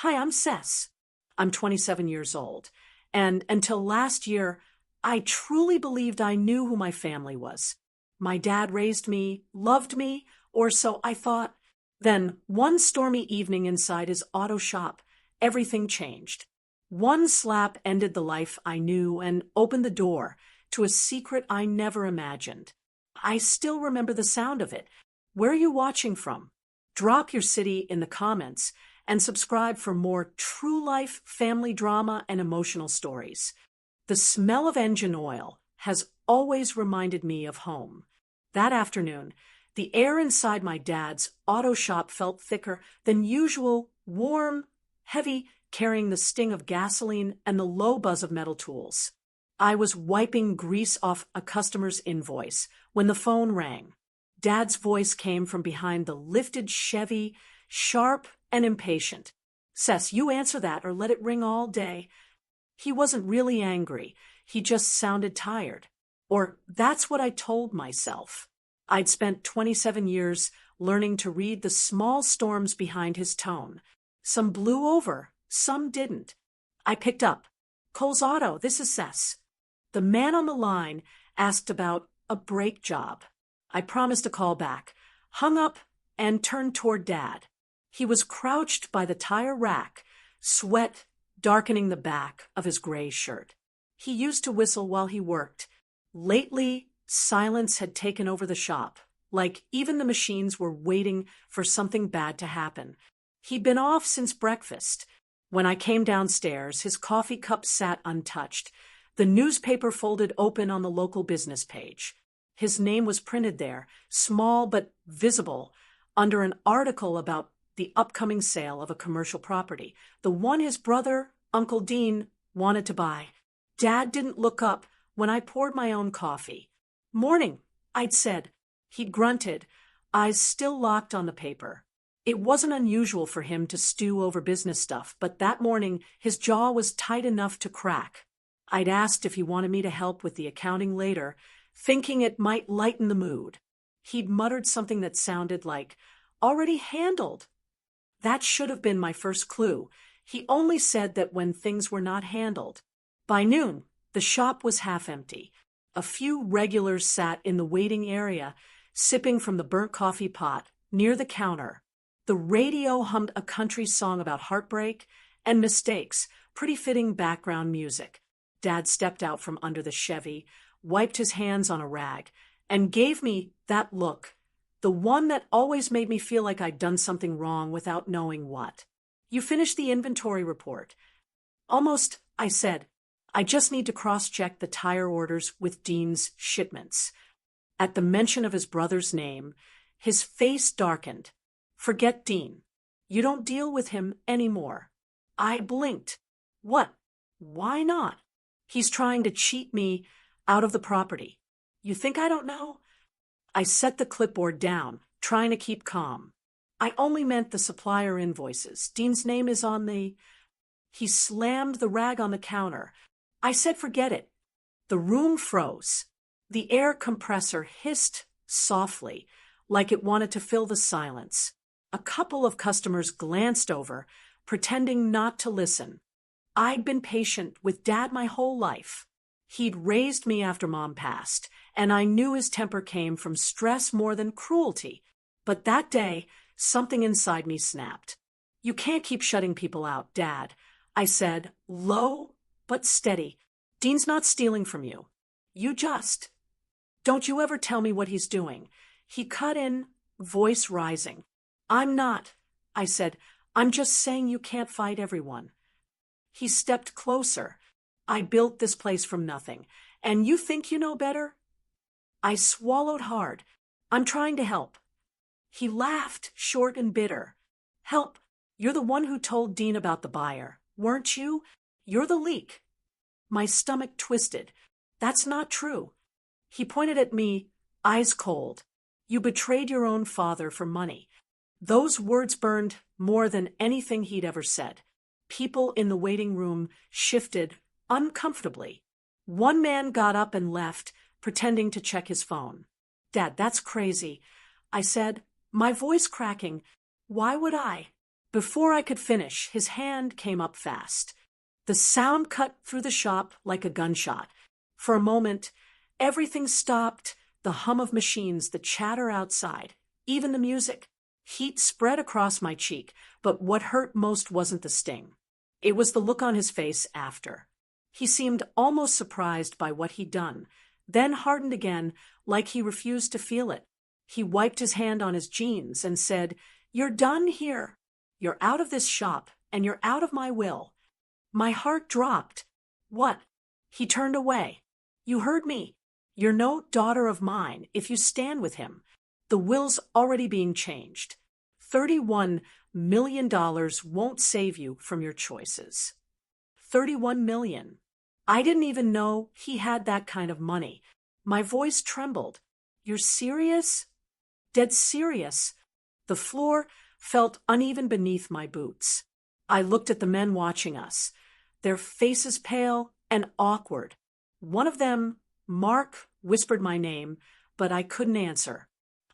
Hi, I'm Cess. I'm 27 years old. And until last year, I truly believed I knew who my family was. My dad raised me, loved me, or so I thought. Then, one stormy evening inside his auto shop, everything changed. One slap ended the life I knew and opened the door to a secret I never imagined. I still remember the sound of it. Where are you watching from? Drop your city in the comments and subscribe for more true life family drama and emotional stories. The smell of engine oil has always reminded me of home. That afternoon, the air inside my dad's auto shop felt thicker than usual, warm, heavy, carrying the sting of gasoline and the low buzz of metal tools. I was wiping grease off a customer's invoice when the phone rang. Dad's voice came from behind the lifted Chevy, sharp and impatient. Cess, you answer that or let it ring all day. He wasn't really angry. He just sounded tired. Or that's what I told myself. I'd spent 27 years learning to read the small storms behind his tone. Some blew over, some didn't. I picked up. Cole's Auto, this is Cess. The man on the line asked about a brake job. I promised to call back, hung up, and turned toward Dad. He was crouched by the tire rack, sweat darkening the back of his gray shirt. He used to whistle while he worked. Lately, silence had taken over the shop, like even the machines were waiting for something bad to happen. He'd been off since breakfast. When I came downstairs, his coffee cup sat untouched, the newspaper folded open on the local business page. His name was printed there, small but visible, under an article about the upcoming sale of a commercial property, the one his brother, Uncle Dean, wanted to buy. Dad didn't look up when I poured my own coffee. Morning, I'd said. He'd grunted, eyes still locked on the paper. It wasn't unusual for him to stew over business stuff, but that morning his jaw was tight enough to crack. I'd asked if he wanted me to help with the accounting later, thinking it might lighten the mood. He'd muttered something that sounded like, already handled. That should have been my first clue. He only said that when things were not handled. By noon, the shop was half empty. A few regulars sat in the waiting area, sipping from the burnt coffee pot near the counter. The radio hummed a country song about heartbreak and mistakes, pretty fitting background music. Dad stepped out from under the Chevy, wiped his hands on a rag, and gave me that look, the one that always made me feel like I'd done something wrong without knowing what. You finished the inventory report. Almost, I said. I just need to cross-check the tire orders with Dean's shipments. At the mention of his brother's name, his face darkened. Forget Dean. You don't deal with him anymore. I blinked. What? Why not? He's trying to cheat me out of the property. You think I don't know? I set the clipboard down, trying to keep calm. I only meant the supplier invoices. Dean's name is on the... He slammed the rag on the counter. I said forget it. The room froze. The air compressor hissed softly, like it wanted to fill the silence. A couple of customers glanced over, pretending not to listen. I'd been patient with Dad my whole life. He'd raised me after Mom passed, and I knew his temper came from stress more than cruelty. But that day, something inside me snapped. You can't keep shutting people out, Dad, I said, low but steady. Dean's not stealing from you. You just... Don't you ever tell me what he's doing. He cut in, voice rising. I'm not, I said. I'm just saying you can't fight everyone. He stepped closer. I built this place from nothing, and you think you know better? I swallowed hard. I'm trying to help. He laughed, short and bitter. Help? You're the one who told Dean about the buyer, weren't you? You're the leak. My stomach twisted. That's not true. He pointed at me, eyes cold. You betrayed your own father for money. Those words burned more than anything he'd ever said. People in the waiting room shifted uncomfortably. One man got up and left, pretending to check his phone. Dad, that's crazy, I said, my voice cracking. Why would I? Before I could finish, his hand came up fast. The sound cut through the shop like a gunshot. For a moment, everything stopped, the hum of machines, the chatter outside, even the music. Heat spread across my cheek, but what hurt most wasn't the sting. It was the look on his face after. He seemed almost surprised by what he'd done, then hardened again, like he refused to feel it. He wiped his hand on his jeans and said, "You're done here. You're out of this shop, and you're out of my will." My heart dropped. What? He turned away. "You heard me. You're no daughter of mine if you stand with him. The will's already being changed. $31 million won't save you from your choices." 31 million. I didn't even know he had that kind of money. My voice trembled. "You're serious?" "Dead serious." The floor felt uneven beneath my boots. I looked at the men watching us, their faces pale and awkward. One of them, Mark, whispered my name, but I couldn't answer.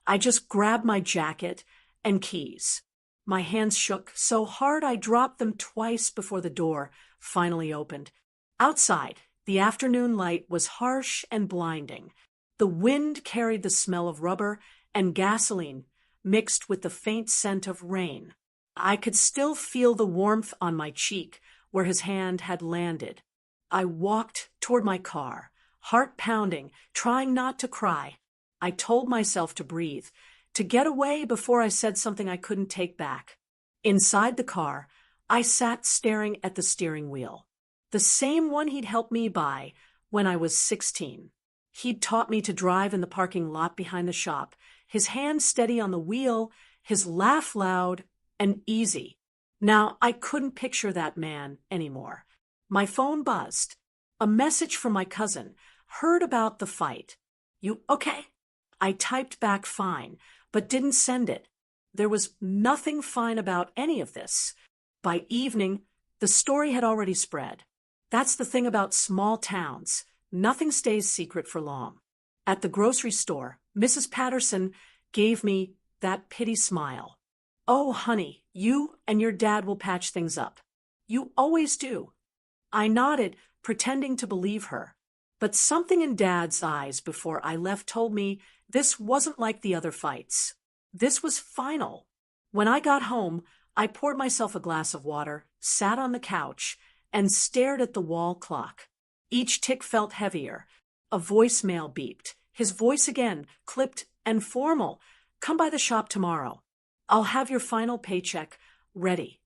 I just grabbed my jacket and keys. My hands shook so hard I dropped them twice before the door finally opened. Outside, the afternoon light was harsh and blinding. The wind carried the smell of rubber and gasoline mixed with the faint scent of rain. I could still feel the warmth on my cheek where his hand had landed. I walked toward my car, heart pounding, trying not to cry. I told myself to breathe, to get away before I said something I couldn't take back. Inside the car, I sat staring at the steering wheel, the same one he'd helped me buy when I was 16. He'd taught me to drive in the parking lot behind the shop, his hand steady on the wheel, his laugh loud and easy. Now I couldn't picture that man anymore. My phone buzzed. A message from my cousin. "Heard about the fight. You okay?" I typed back fine, but didn't send it. There was nothing fine about any of this. By evening, the story had already spread. That's the thing about small towns. Nothing stays secret for long. At the grocery store, Mrs. Patterson gave me that pity smile. "Oh, honey, you and your dad will patch things up. You always do." I nodded, pretending to believe her. But something in Dad's eyes before I left told me this wasn't like the other fights. This was final. When I got home, I poured myself a glass of water, sat on the couch, and stared at the wall clock. Each tick felt heavier. A voicemail beeped. His voice again, clipped and formal. "Come by the shop tomorrow. I'll have your final paycheck ready."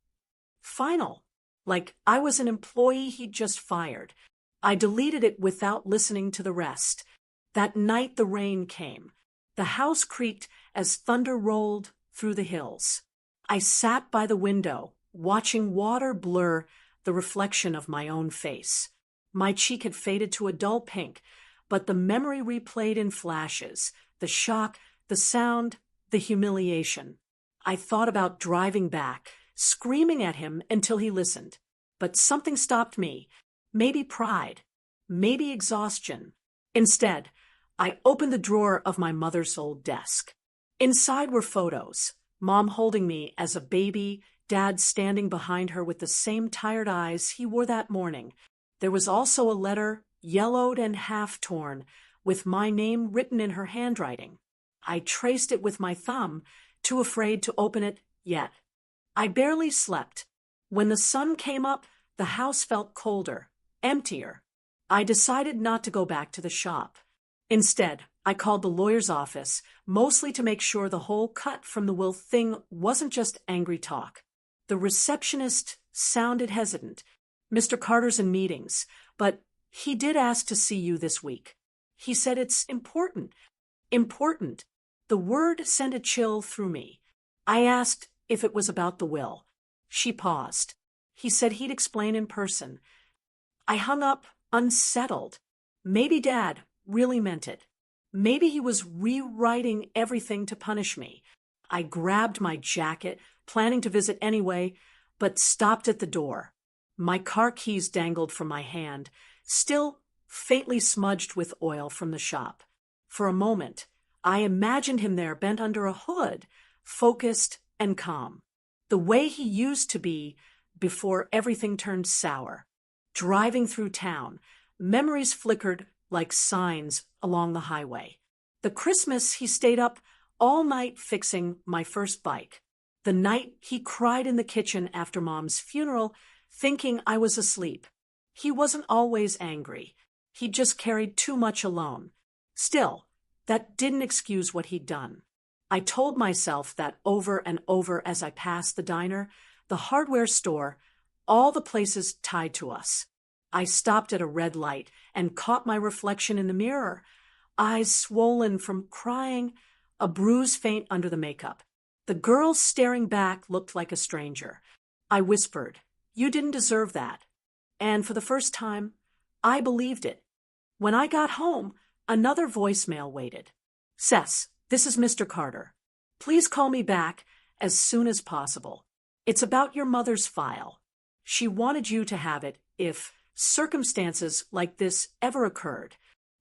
Final. Like I was an employee he'd just fired. I deleted it without listening to the rest. That night the rain came. The house creaked as thunder rolled through the hills. I sat by the window, watching water blur the reflection of my own face. My cheek had faded to a dull pink, but the memory replayed in flashes, the shock, the sound, the humiliation. I thought about driving back, screaming at him until he listened. But something stopped me. Maybe pride, maybe exhaustion. Instead, I opened the drawer of my mother's old desk. Inside were photos, Mom holding me as a baby, Dad standing behind her with the same tired eyes he wore that morning. There was also a letter, yellowed and half-torn, with my name written in her handwriting. I traced it with my thumb, too afraid to open it yet. I barely slept. When the sun came up, the house felt colder, emptier. I decided not to go back to the shop. Instead, I called the lawyer's office, mostly to make sure the whole cut from the will thing wasn't just angry talk. The receptionist sounded hesitant. "Mr. Carter's in meetings, but he did ask to see you this week. He said it's important." Important. The word sent a chill through me. I asked if it was about the will. She paused. He said he'd explain in person. I hung up, unsettled. Maybe Dad really meant it. Maybe he was rewriting everything to punish me. I grabbed my jacket, planning to visit anyway, but stopped at the door. My car keys dangled from my hand, still faintly smudged with oil from the shop. For a moment, I imagined him there bent under a hood, focused and calm. The way he used to be before everything turned sour. Driving through town, memories flickered like signs along the highway. The Christmas he stayed up all night fixing my first bike. The night he cried in the kitchen after Mom's funeral, thinking I was asleep. He wasn't always angry. He just carried too much alone. Still, that didn't excuse what he'd done. I told myself that over and over as I passed the diner, the hardware store, all the places tied to us. I stopped at a red light and caught my reflection in the mirror, eyes swollen from crying, a bruise faint under the makeup. The girl staring back looked like a stranger. I whispered, "You didn't deserve that." And for the first time, I believed it. When I got home, another voicemail waited. "Cess, this is Mr. Carter. Please call me back as soon as possible. It's about your mother's file. She wanted you to have it if circumstances like this ever occurred."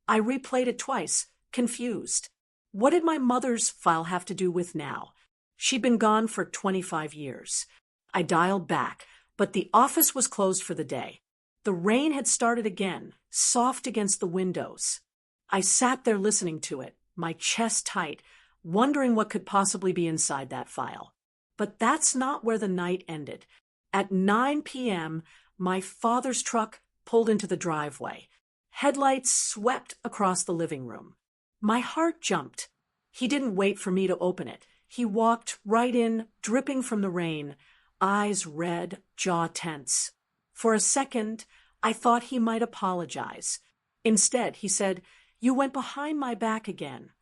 I replayed it twice, confused. What did my mother's file have to do with now? She'd been gone for 25 years. I dialed back, but the office was closed for the day. The rain had started again, soft against the windows. I sat there listening to it, my chest tight, wondering what could possibly be inside that file. But that's not where the night ended. At 9 p.m., my father's truck pulled into the driveway. Headlights swept across the living room. My heart jumped. He didn't wait for me to open it. He walked right in, dripping from the rain, eyes red, jaw tense. For a second, I thought he might apologize. Instead, he said, "You went behind my back again."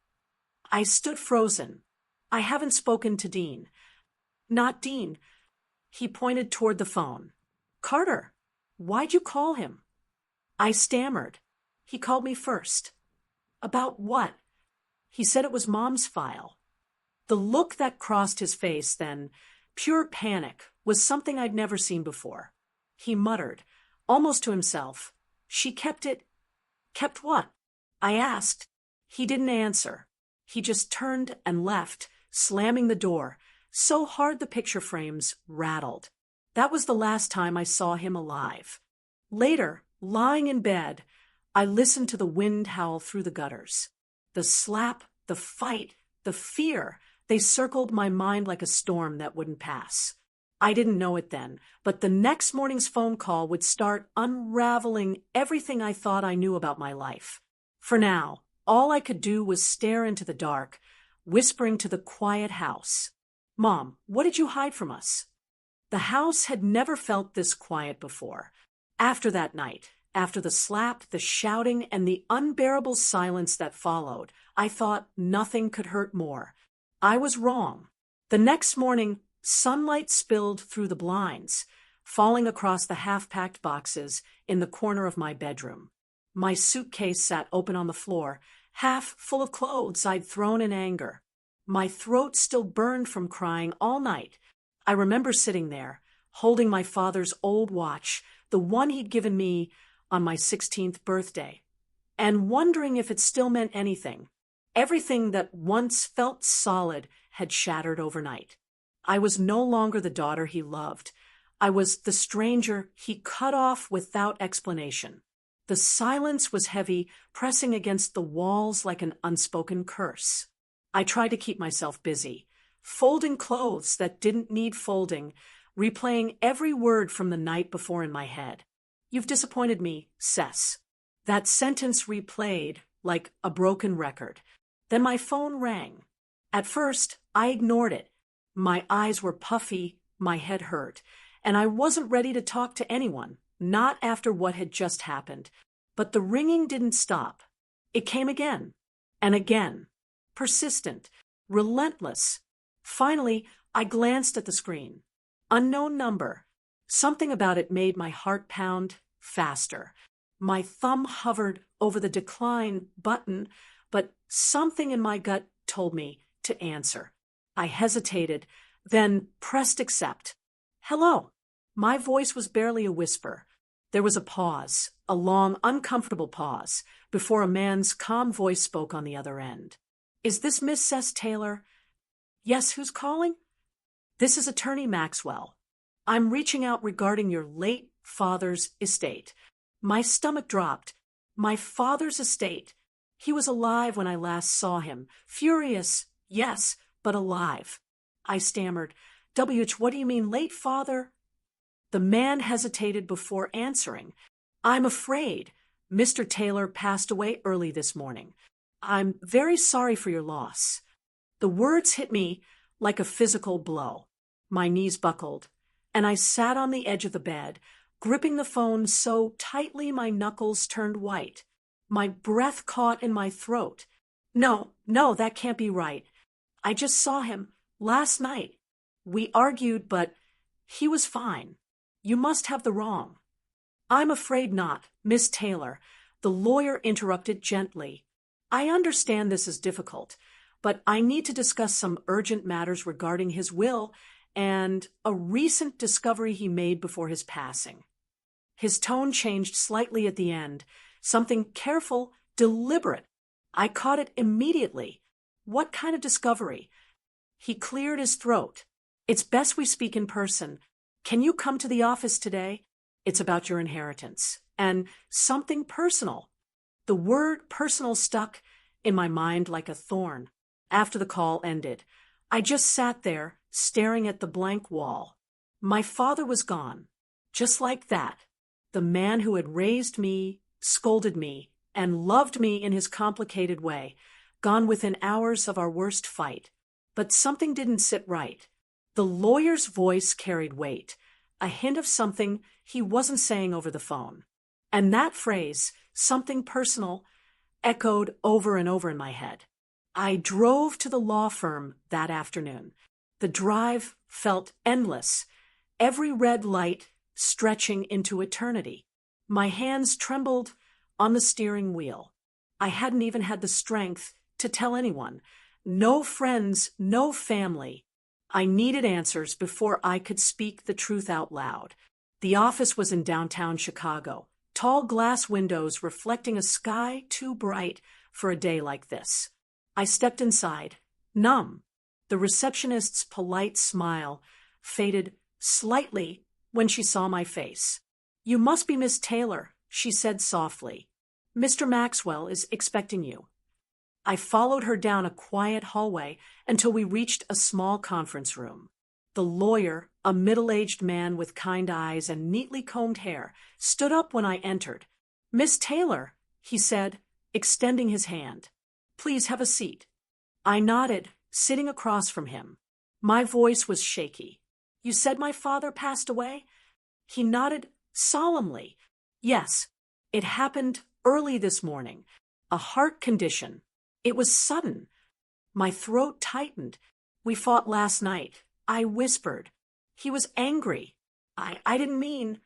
I stood frozen. I haven't spoken to Dean. Not Dean. He pointed toward the phone. "Carter, why'd you call him?" I stammered. "He called me first." "About what?" "He said it was Mom's file." The look that crossed his face then, pure panic, was something I'd never seen before. He muttered, almost to himself, "She kept it." "Kept what?" I asked. He didn't answer. He just turned and left, slamming the door, so hard the picture frames rattled. That was the last time I saw him alive. Later, lying in bed, I listened to the wind howl through the gutters. The slap, the fight, the fear, they circled my mind like a storm that wouldn't pass. I didn't know it then, but the next morning's phone call would start unraveling everything I thought I knew about my life. For now, all I could do was stare into the dark, whispering to the quiet house, "Mom, what did you hide from us?" The house had never felt this quiet before. After that night, after the slap, the shouting, and the unbearable silence that followed, I thought nothing could hurt more. I was wrong. The next morning, sunlight spilled through the blinds, falling across the half-packed boxes in the corner of my bedroom. My suitcase sat open on the floor, half full of clothes I'd thrown in anger. My throat still burned from crying all night. I remember sitting there, holding my father's old watch, the one he'd given me on my 16th birthday, and wondering if it still meant anything. Everything that once felt solid had shattered overnight. I was no longer the daughter he loved. I was the stranger he cut off without explanation. The silence was heavy, pressing against the walls like an unspoken curse. I tried to keep myself busy, folding clothes that didn't need folding, replaying every word from the night before in my head. "You've disappointed me, Cess." That sentence replayed like a broken record. Then my phone rang. At first, I ignored it. My eyes were puffy, my head hurt, and I wasn't ready to talk to anyone, not after what had just happened. But the ringing didn't stop. It came again, and again, persistent, relentless. Finally, I glanced at the screen. Unknown number. Something about it made my heart pound faster. My thumb hovered over the decline button, but something in my gut told me to answer. I hesitated, then pressed accept. "Hello." My voice was barely a whisper. There was a pause, a long, uncomfortable pause, before a man's calm voice spoke on the other end. "Is this Miss Cess Taylor?" "Yes, who's calling?" This is Attorney Maxwell. I'm reaching out regarding your late father's estate. My stomach dropped. My father's estate. He was alive when I last saw him. Furious, yes, but alive. I stammered. WH, what do you mean, late father? The man hesitated before answering. I'm afraid. Mr. Taylor passed away early this morning. I'm very sorry for your loss. The words hit me like a physical blow. My knees buckled, and I sat on the edge of the bed, gripping the phone so tightly my knuckles turned white. My breath caught in my throat. No, that can't be right. I just saw him last night. We argued, but he was fine. You must have the wrong. I'm afraid not, Miss Taylor. The lawyer interrupted gently. I understand this is difficult, but I need to discuss some urgent matters regarding his will and a recent discovery he made before his passing. His tone changed slightly at the end, something careful, deliberate. I caught it immediately. What kind of discovery? He cleared his throat. It's best we speak in person. Can you come to the office today? It's about your inheritance. And something personal. The word personal stuck in my mind like a thorn. After the call ended, I just sat there, staring at the blank wall. My father was gone. Just like that. The man who had raised me, scolded me, and loved me in his complicated way, gone within hours of our worst fight. But something didn't sit right. The lawyer's voice carried weight, a hint of something he wasn't saying over the phone. And that phrase, something personal, echoed over and over in my head. I drove to the law firm that afternoon. The drive felt endless, every red light stretching into eternity. My hands trembled on the steering wheel. I hadn't even had the strength to tell anyone. No friends, no family. I needed answers before I could speak the truth out loud. The office was in downtown Chicago, tall glass windows reflecting a sky too bright for a day like this. I stepped inside, numb. The receptionist's polite smile faded slightly when she saw my face. You must be Miss Taylor, she said softly. Mr. Maxwell is expecting you. I followed her down a quiet hallway until we reached a small conference room. The lawyer, a middle-aged man with kind eyes and neatly combed hair, stood up when I entered. Miss Taylor, he said, extending his hand. Please have a seat. I nodded, sitting across from him. My voice was shaky. You said my father passed away? He nodded solemnly. Yes, it happened early this morning. A heart condition. It was sudden. My throat tightened. We fought last night. I whispered. He was angry. I didn't mean.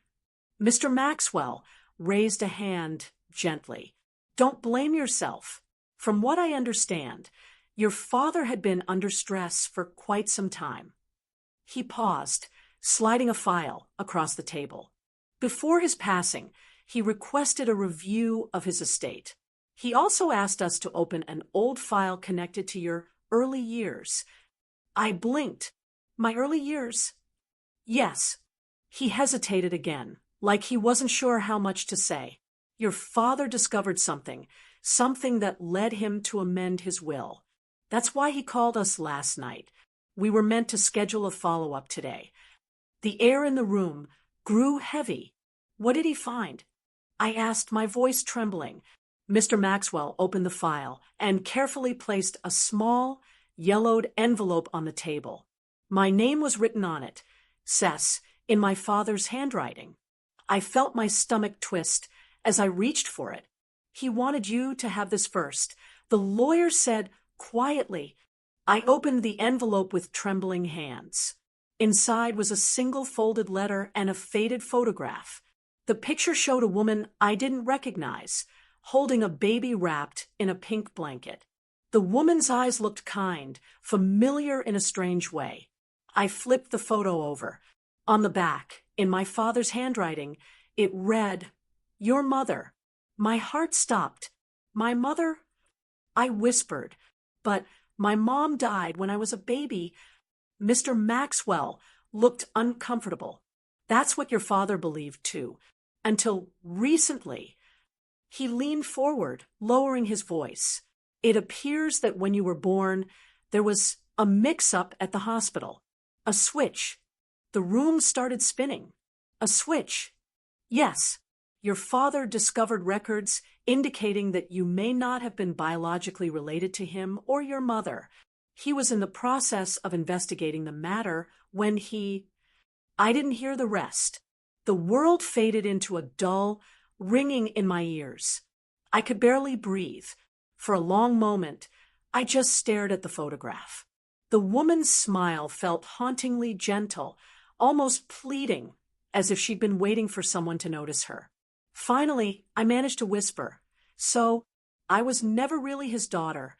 Mr. Maxwell raised a hand gently. Don't blame yourself. From what I understand, your father had been under stress for quite some time. He paused, sliding a file across the table. Before his passing, he requested a review of his estate. He also asked us to open an old file connected to your early years. I blinked. My early years? Yes. He hesitated again, like he wasn't sure how much to say. Your father discovered something that led him to amend his will. That's why he called us last night. We were meant to schedule a follow-up today. The air in the room grew heavy. What did he find? I asked, my voice trembling. Mr. Maxwell opened the file and carefully placed a small, yellowed envelope on the table. My name was written on it, Cess, in my father's handwriting. I felt my stomach twist as I reached for it. He wanted you to have this first. The lawyer said quietly. I opened the envelope with trembling hands. Inside was a single folded letter and a faded photograph. The picture showed a woman I didn't recognize, holding a baby wrapped in a pink blanket. The woman's eyes looked kind, familiar in a strange way. I flipped the photo over. On the back, in my father's handwriting, it read, Your mother. My heart stopped. My mother? I whispered, but my mom died when I was a baby. Mr. Maxwell looked uncomfortable. That's what your father believed too. Until recently. He leaned forward, lowering his voice. It appears that when you were born, there was a mix-up at the hospital. A switch. The room started spinning. A switch. Yes, your father discovered records indicating that you may not have been biologically related to him or your mother. He was in the process of investigating the matter when I didn't hear the rest. The world faded into a dull, ringing in my ears. I could barely breathe. For a long moment, I just stared at the photograph. The woman's smile felt hauntingly gentle, almost pleading, as if she'd been waiting for someone to notice her. Finally, I managed to whisper, "So, I was never really his daughter."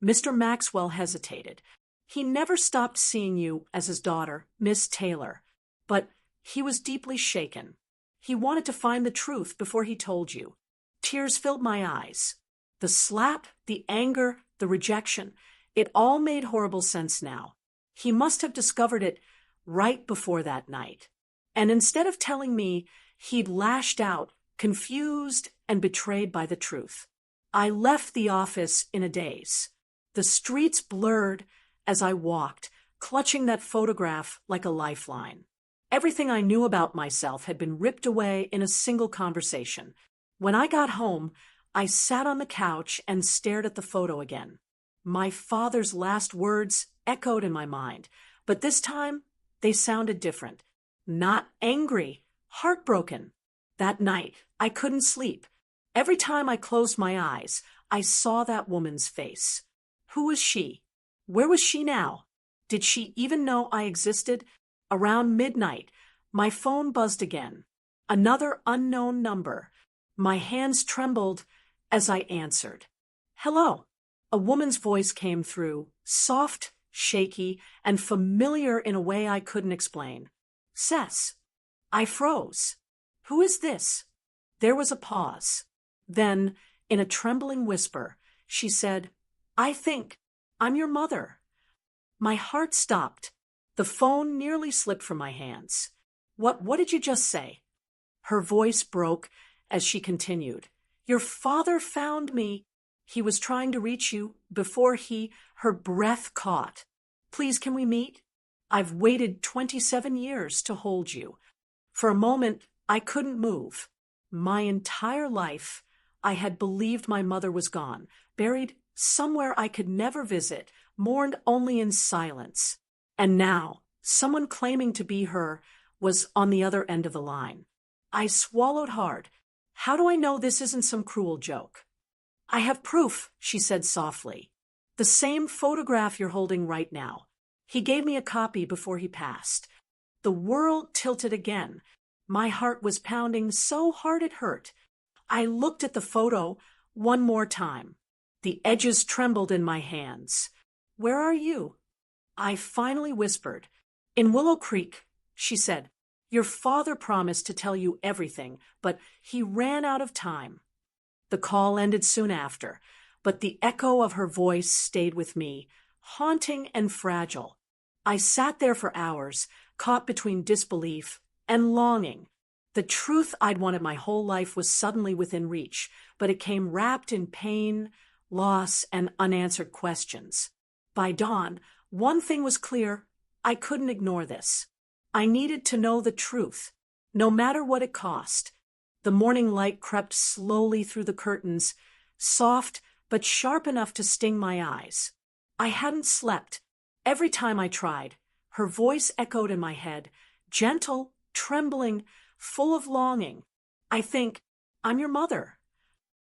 Mr. Maxwell hesitated. He never stopped seeing you as his daughter, Miss Taylor, but he was deeply shaken. He wanted to find the truth before he told you. Tears filled my eyes. The slap, the anger, the rejection, it all made horrible sense now. He must have discovered it right before that night. And instead of telling me, he'd lashed out, confused and betrayed by the truth. I left the office in a daze. The streets blurred as I walked, clutching that photograph like a lifeline. Everything I knew about myself had been ripped away in a single conversation. When I got home, I sat on the couch and stared at the photo again. My father's last words echoed in my mind, but this time they sounded different. Not angry, heartbroken. That night, I couldn't sleep. Every time I closed my eyes, I saw that woman's face. Who was she? Where was she now? Did she even know I existed? Around midnight, my phone buzzed again. Another unknown number. My hands trembled as I answered. "Hello." A woman's voice came through, soft, shaky, and familiar in a way I couldn't explain. "Cess." I froze. "Who is this?" There was a pause. Then, in a trembling whisper, she said, "I think I'm your mother." My heart stopped. The phone nearly slipped from my hands. What did you just say?" Her voice broke as she continued. "Your father found me. He was trying to reach you before her breath caught. Please, can we meet? I've waited 27 years to hold you." For a moment, I couldn't move. My entire life, I had believed my mother was gone, buried somewhere I could never visit, mourned only in silence. And now, someone claiming to be her was on the other end of the line. I swallowed hard. How do I know this isn't some cruel joke? "I have proof," she said softly. "The same photograph you're holding right now. He gave me a copy before he passed." The world tilted again. My heart was pounding so hard it hurt. I looked at the photo one more time. The edges trembled in my hands. "Where are you?" I finally whispered. "In Willow Creek," she said. "Your father promised to tell you everything, but he ran out of time." The call ended soon after, but the echo of her voice stayed with me, haunting and fragile. I sat there for hours, caught between disbelief and longing. The truth I'd wanted my whole life was suddenly within reach, but it came wrapped in pain, loss, and unanswered questions. By dawn, one thing was clear: I couldn't ignore this. I needed to know the truth, no matter what it cost. The morning light crept slowly through the curtains, soft but sharp enough to sting my eyes. I hadn't slept. Every time I tried, her voice echoed in my head, gentle, trembling, full of longing. "I think I'm your mother."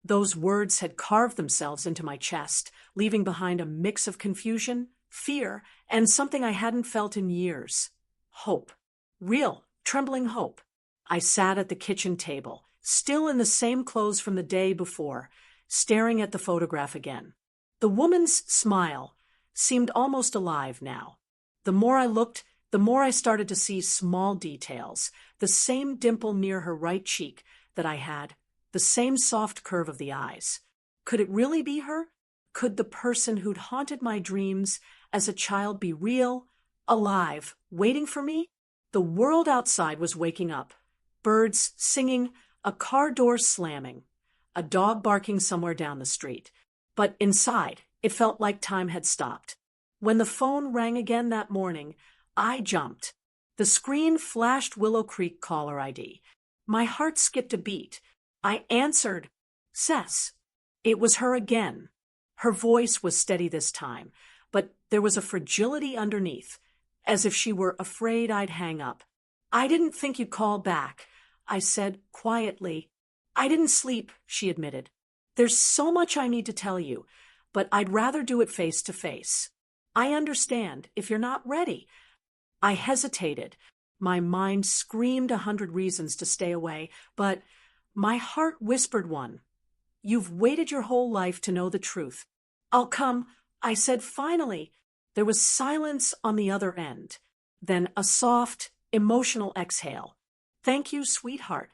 Those words had carved themselves into my chest, leaving behind a mix of confusion, fear, and something I hadn't felt in years. Hope. Real, trembling hope. I sat at the kitchen table, still in the same clothes from the day before, staring at the photograph again. The woman's smile seemed almost alive now. The more I looked, the more I started to see small details, the same dimple near her right cheek that I had, the same soft curve of the eyes. Could it really be her? Could the person who'd haunted my dreams as a child be real, alive, waiting for me. The world outside was waking up. Birds singing, a car door slamming, a dog barking somewhere down the street. But inside, it felt like time had stopped. When the phone rang again that morning, I jumped. The screen flashed Willow Creek caller ID. My heart skipped a beat. I answered, "Cess." It was her again. Her voice was steady this time, but there was a fragility underneath, as if she were afraid I'd hang up. "I didn't think you'd call back," I said quietly. "I didn't sleep," she admitted. "There's so much I need to tell you, but I'd rather do it face to face. I understand if you're not ready." I hesitated. My mind screamed 100 reasons to stay away, but my heart whispered one. "You've waited your whole life to know the truth." "I'll come," I said finally. There was silence on the other end. Then a soft, emotional exhale. "Thank you, sweetheart."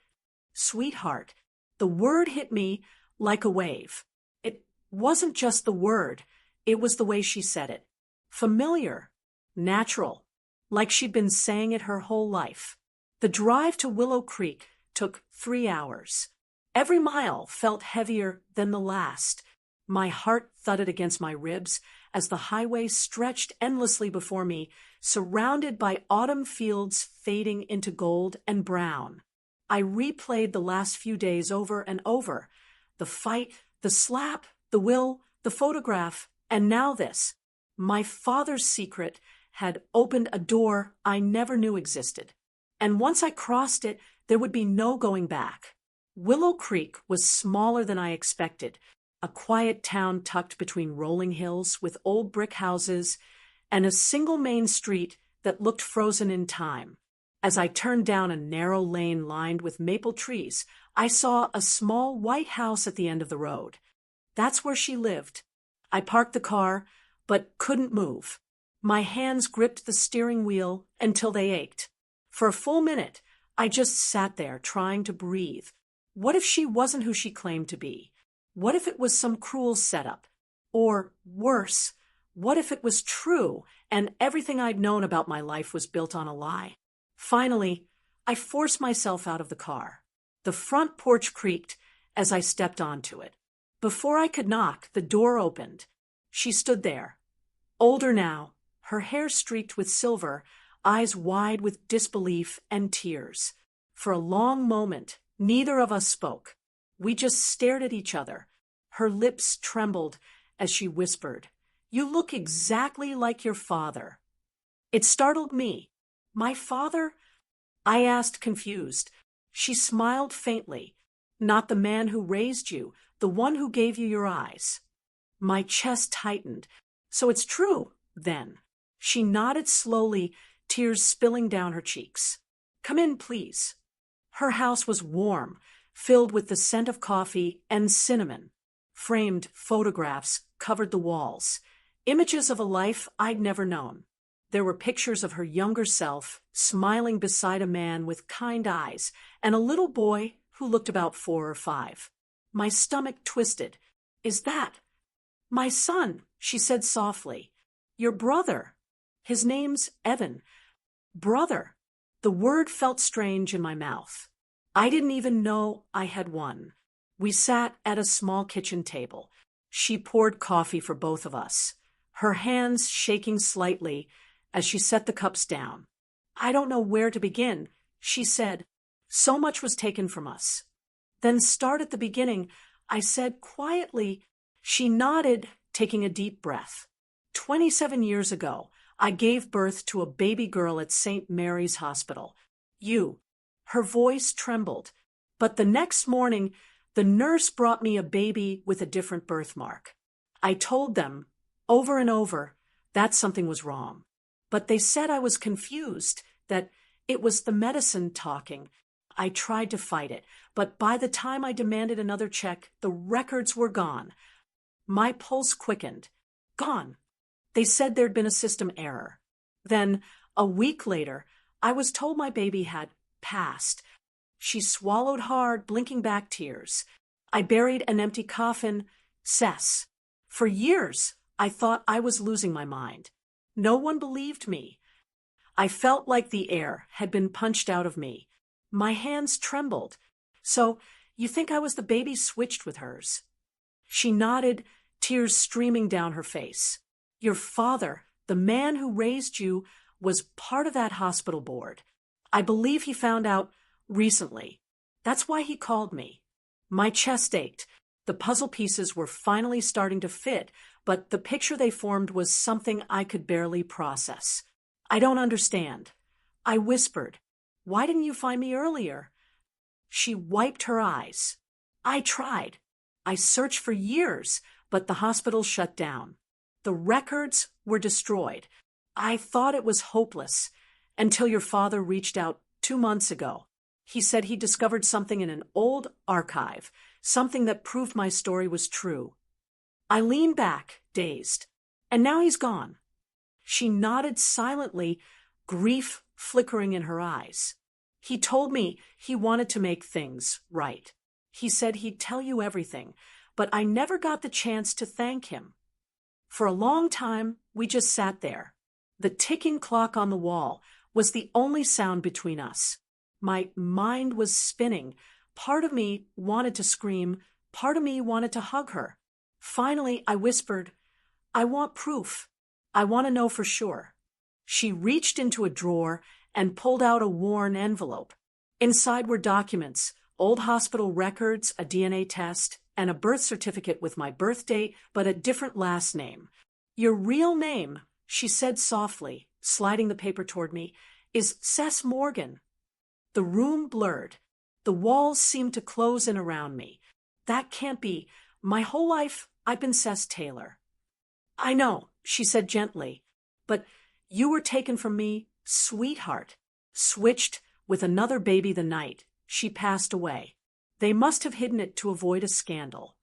Sweetheart. The word hit me like a wave. It wasn't just the word. It was the way she said it. Familiar. Natural. Like she'd been saying it her whole life. The drive to Willow Creek took 3 hours. Every mile felt heavier than the last. My heart thudded against my ribs as the highway stretched endlessly before me, surrounded by autumn fields fading into gold and brown. I replayed the last few days over and over. The fight, the slap, the will, the photograph, and now this. My father's secret had opened a door I never knew existed. And once I crossed it, there would be no going back. Willow Creek was smaller than I expected, a quiet town tucked between rolling hills with old brick houses and a single main street that looked frozen in time. As I turned down a narrow lane lined with maple trees, I saw a small white house at the end of the road. That's where she lived. I parked the car, but couldn't move. My hands gripped the steering wheel until they ached. For a full minute, I just sat there trying to breathe. What if she wasn't who she claimed to be? What if it was some cruel setup? Or worse, what if it was true and everything I'd known about my life was built on a lie? Finally, I forced myself out of the car. The front porch creaked as I stepped onto it. Before I could knock, the door opened. She stood there, older now, her hair streaked with silver, eyes wide with disbelief and tears. For a long moment, neither of us spoke. We just stared at each other. Her lips trembled as she whispered, "You look exactly like your father." It startled me. "My father?" I asked, confused. She smiled faintly. "Not the man who raised you, the one who gave you your eyes." My chest tightened. "So it's true, then." She nodded slowly, tears spilling down her cheeks. "Come in, please." Her house was warm, filled with the scent of coffee and cinnamon. Framed photographs covered the walls, images of a life I'd never known. There were pictures of her younger self, smiling beside a man with kind eyes, and a little boy who looked about 4 or 5. My stomach twisted. "Is that—" "My son," she said softly. "Your brother. His name's Evan." Brother. The word felt strange in my mouth. I didn't even know I had one. We sat at a small kitchen table. She poured coffee for both of us, her hands shaking slightly as she set the cups down. "I don't know where to begin," she said. "So much was taken from us." "Then start at the beginning," I said quietly. She nodded, taking a deep breath. 27 years ago, I gave birth to a baby girl at St. Mary's Hospital. You. Her voice trembled. But the next morning, the nurse brought me a baby with a different birthmark. I told them, over and over, that something was wrong. But they said I was confused, that it was the medicine talking. I tried to fight it, but by the time I demanded another check, the records were gone. My pulse quickened. Gone. They said there'd been a system error. Then, a week later, I was told my baby had passed. She swallowed hard, blinking back tears. I buried an empty coffin. Cess. For years, I thought I was losing my mind. No one believed me. I felt like the air had been punched out of me. My hands trembled. So, you think I was the baby switched with hers? She nodded, tears streaming down her face. Your father, the man who raised you, was part of that hospital board. I believe he found out recently. That's why he called me. My chest ached. The puzzle pieces were finally starting to fit, but the picture they formed was something I could barely process. I don't understand. I whispered. Why didn't you find me earlier? She wiped her eyes. I tried. I searched for years, but the hospital shut down. The records were destroyed. I thought it was hopeless until your father reached out 2 months ago. He said he discovered something in an old archive, something that proved my story was true. I leaned back, dazed. And now he's gone. She nodded silently, grief flickering in her eyes. He told me he wanted to make things right. He said he'd tell you everything, but I never got the chance to thank him. For a long time, we just sat there. The ticking clock on the wall was the only sound between us. My mind was spinning. Part of me wanted to scream. Part of me wanted to hug her. Finally, I whispered, I want proof. I want to know for sure. She reached into a drawer and pulled out a worn envelope. Inside were documents, old hospital records, a DNA test, and a birth certificate with my birth date, but a different last name. Your real name, she said softly, sliding the paper toward me, is Cess Morgan. The room blurred. The walls seemed to close in around me. That can't be. My whole life, I've been Cess Taylor. I know, she said gently, but you were taken from me, sweetheart, switched with another baby the night she passed away. They must have hidden it to avoid a scandal.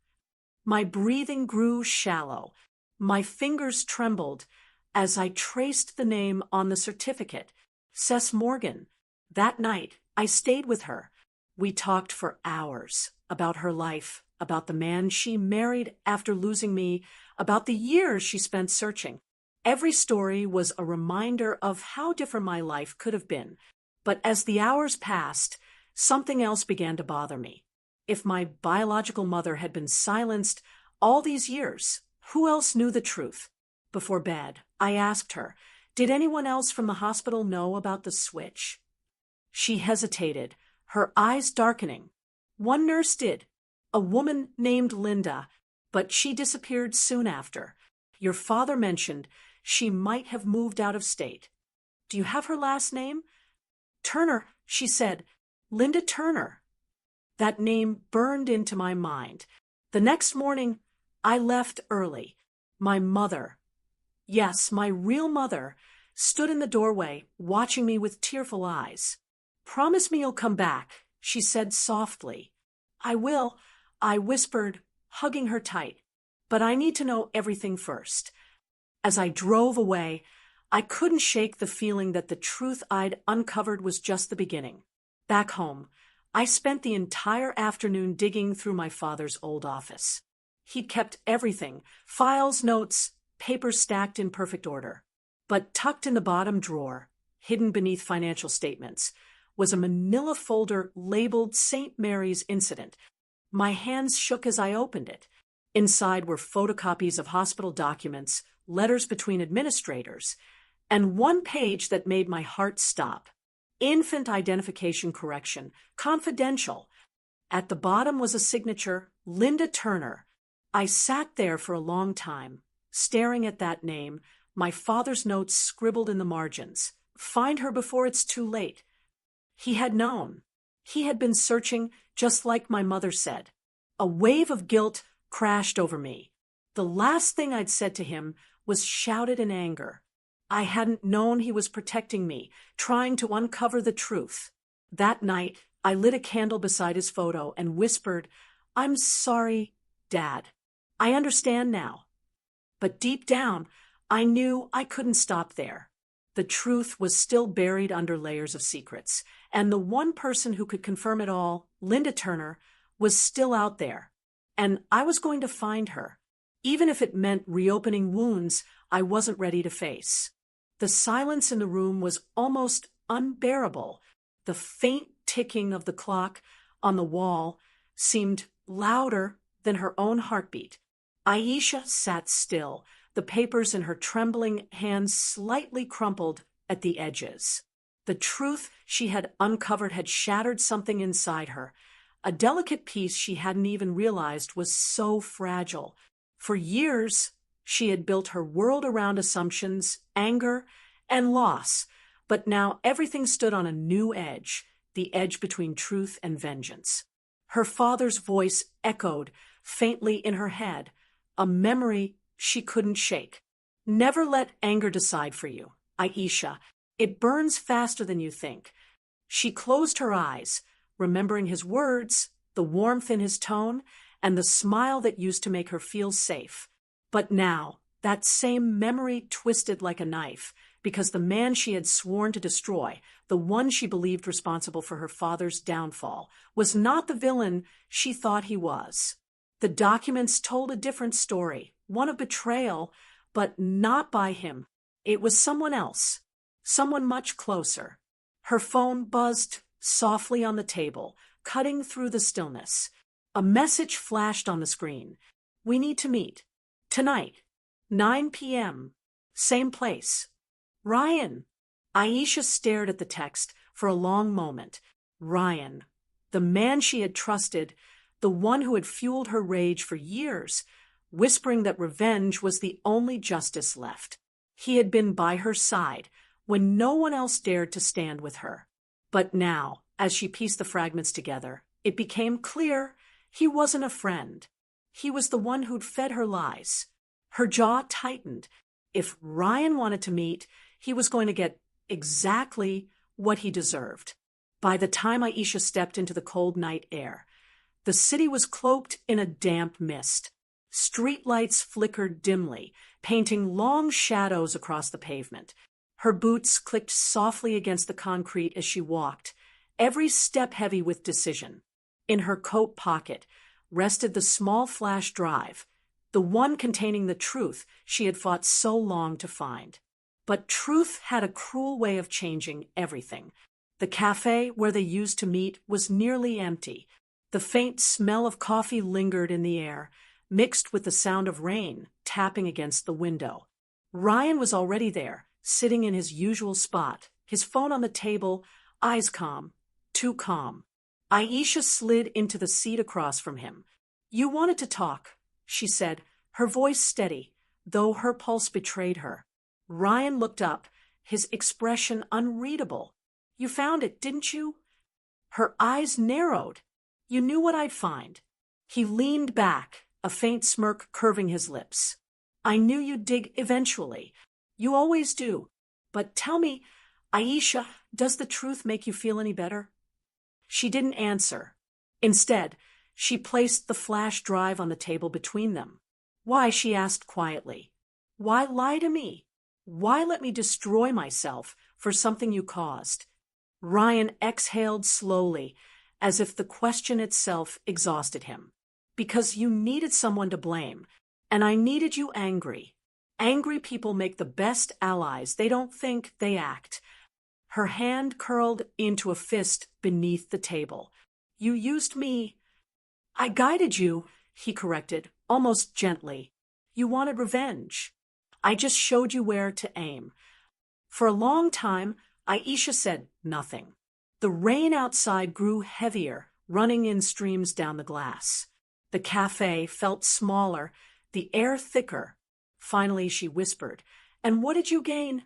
My breathing grew shallow. My fingers trembled as I traced the name on the certificate, Cess Morgan. That night, I stayed with her. We talked for hours about her life, about the man she married after losing me, about the years she spent searching. Every story was a reminder of how different my life could have been. But as the hours passed, something else began to bother me. If my biological mother had been silenced all these years, who else knew the truth? Before bed, I asked her, did anyone else from the hospital know about the switch? She hesitated, her eyes darkening. One nurse did, a woman named Linda, but she disappeared soon after. Your father mentioned she might have moved out of state. Do you have her last name? Turner, she said. Linda Turner. That name burned into my mind. The next morning, I left early. My mother, yes, my real mother, stood in the doorway, watching me with tearful eyes. Promise me you'll come back, she said softly. I will, I whispered, hugging her tight. But I need to know everything first. As I drove away, I couldn't shake the feeling that the truth I'd uncovered was just the beginning. Back home, I spent the entire afternoon digging through my father's old office. He'd kept everything, files, notes, papers stacked in perfect order. But tucked in the bottom drawer, hidden beneath financial statements, was a manila folder labeled St. Mary's Incident. My hands shook as I opened it. Inside were photocopies of hospital documents, letters between administrators, and one page that made my heart stop. Infant identification correction, confidential. At the bottom was a signature, Linda Turner. I sat there for a long time, staring at that name, my father's notes scribbled in the margins. Find her before it's too late. He had known. He had been searching, just like my mother said. A wave of guilt crashed over me. The last thing I'd said to him was shouted in anger. I hadn't known he was protecting me, trying to uncover the truth. That night, I lit a candle beside his photo and whispered, I'm sorry, Dad. I understand now. But deep down, I knew I couldn't stop there. The truth was still buried under layers of secrets, and the one person who could confirm it all, Linda Turner, was still out there. And I was going to find her, even if it meant reopening wounds I wasn't ready to face. The silence in the room was almost unbearable. The faint ticking of the clock on the wall seemed louder than her own heartbeat. Aisha sat still, the papers in her trembling hands slightly crumpled at the edges. The truth she had uncovered had shattered something inside her, a delicate piece she hadn't even realized was so fragile. For years, she had built her world around assumptions, anger, and loss, but now everything stood on a new edge, the edge between truth and vengeance. Her father's voice echoed faintly in her head, a memory she couldn't shake. Never let anger decide for you, Aisha. It burns faster than you think. She closed her eyes, remembering his words, the warmth in his tone, and the smile that used to make her feel safe. But now, that same memory twisted like a knife, because the man she had sworn to destroy, the one she believed responsible for her father's downfall, was not the villain she thought he was. The documents told a different story, one of betrayal, but not by him. It was someone else, someone much closer. Her phone buzzed softly on the table, cutting through the stillness. A message flashed on the screen. "We need to meet. Tonight. 9 p.m. Same place. Ryan." Aisha stared at the text for a long moment. Ryan. The man she had trusted, the one who had fueled her rage for years, whispering that revenge was the only justice left. He had been by her side when no one else dared to stand with her. But now, as she pieced the fragments together, it became clear he wasn't a friend. He was the one who'd fed her lies. Her jaw tightened. If Ryan wanted to meet, he was going to get exactly what he deserved. By the time Aisha stepped into the cold night air, the city was cloaked in a damp mist. Streetlights flickered dimly, painting long shadows across the pavement. Her boots clicked softly against the concrete as she walked, every step heavy with decision. In her coat pocket rested the small flash drive, the one containing the truth she had fought so long to find. But truth had a cruel way of changing everything. The cafe where they used to meet was nearly empty. The faint smell of coffee lingered in the air, mixed with the sound of rain tapping against the window. Ryan was already there, sitting in his usual spot, his phone on the table, eyes calm, too calm. Aisha slid into the seat across from him. "You wanted to talk," she said, her voice steady, though her pulse betrayed her. Ryan looked up, his expression unreadable. "You found it, didn't you?" Her eyes narrowed. "You knew what I'd find." He leaned back, a faint smirk curving his lips. "I knew you'd dig eventually. You always do. But tell me, Aisha, does the truth make you feel any better?" She didn't answer. Instead, she placed the flash drive on the table between them. "Why?" she asked quietly. "Why lie to me? Why let me destroy myself for something you caused?" Ryan exhaled slowly, as if the question itself exhausted him. "Because you needed someone to blame, and I needed you angry. Angry people make the best allies. They don't think, they act." Her hand curled into a fist beneath the table. "You used me." "I guided you," he corrected, almost gently. "You wanted revenge. I just showed you where to aim." For a long time, Aisha said nothing. The rain outside grew heavier, running in streams down the glass. The cafe felt smaller, the air thicker. Finally, she whispered, "And what did you gain?"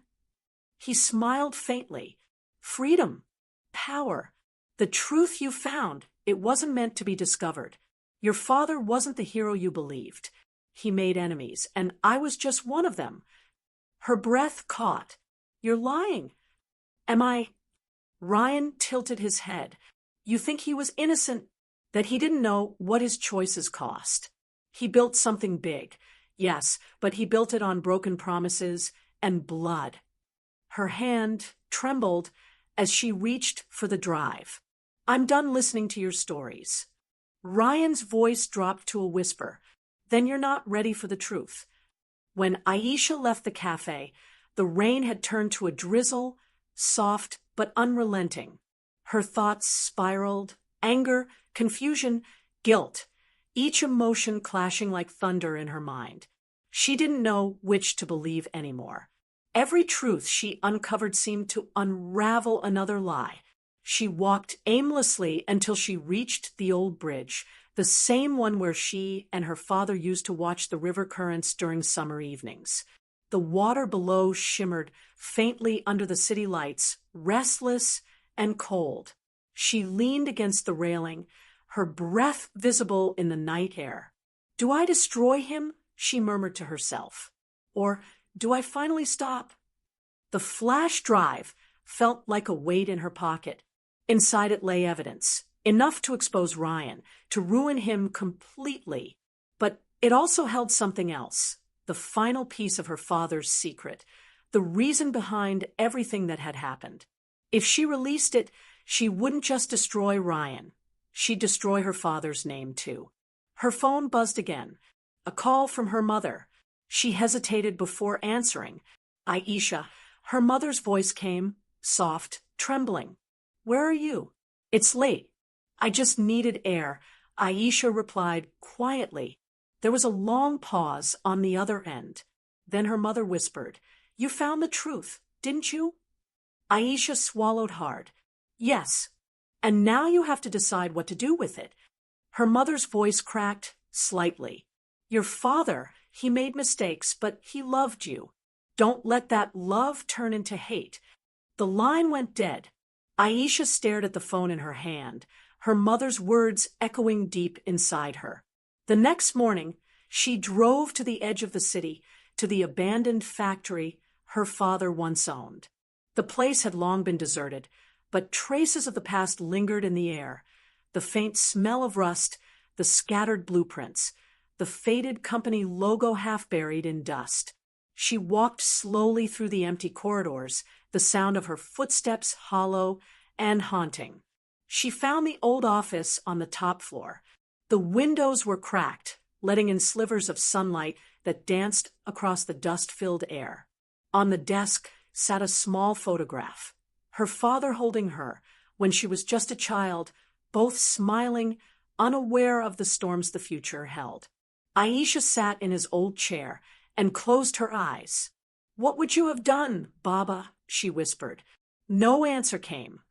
He smiled faintly. "Freedom. Power. The truth you found. It wasn't meant to be discovered. Your father wasn't the hero you believed. He made enemies, and I was just one of them." Her breath caught. "You're lying." "Am I?" Ryan tilted his head. "You think he was innocent, that he didn't know what his choices cost. He built something big, yes, but he built it on broken promises and blood." Her hand trembled as she reached for the drive. "I'm done listening to your stories." Ryan's voice dropped to a whisper. "Then you're not ready for the truth." When Aisha left the cafe, The rain had turned to a drizzle, soft but unrelenting. Her thoughts spiraled, anger, confusion, guilt, each emotion clashing like thunder in her mind. She didn't know which to believe anymore. Every truth she uncovered seemed to unravel another lie. She walked aimlessly until she reached the old bridge, the same one where she and her father used to watch the river currents during summer evenings. The water below shimmered faintly under the city lights, restless and cold. She leaned against the railing, her breath visible in the night air. "Do I destroy him?" she murmured to herself. "Or do I finally stop?" The flash drive felt like a weight in her pocket. Inside it lay evidence, enough to expose Ryan, to ruin him completely. But it also held something else, the final piece of her father's secret, the reason behind everything that had happened. If she released it, she wouldn't just destroy Ryan. She'd destroy her father's name, too. Her phone buzzed again. A call from her mother. She hesitated before answering. Aisha. Her mother's voice came, soft, trembling. "Where are you?" "It's late. I just needed air," Aisha replied quietly. There was a long pause on the other end. Then her mother whispered, "You found the truth, didn't you?" Aisha swallowed hard. "Yes. And now you have to decide what to do with it." Her mother's voice cracked slightly. "Your father, he made mistakes, but he loved you. Don't let that love turn into hate." The line went dead. Aisha stared at the phone in her hand, her mother's words echoing deep inside her. The next morning, she drove to the edge of the city, to the abandoned factory her father once owned. The place had long been deserted, but traces of the past lingered in the air. The faint smell of rust, the scattered blueprints, the faded company logo half buried in dust. She walked slowly through the empty corridors, the sound of her footsteps hollow and haunting. She found the old office on the top floor. The windows were cracked, letting in slivers of sunlight that danced across the dust-filled air. On the desk sat a small photograph, her father holding her when she was just a child, both smiling, unaware of the storms the future held. Aisha sat in his old chair and closed her eyes. "What would you have done, Baba?" she whispered. No answer came,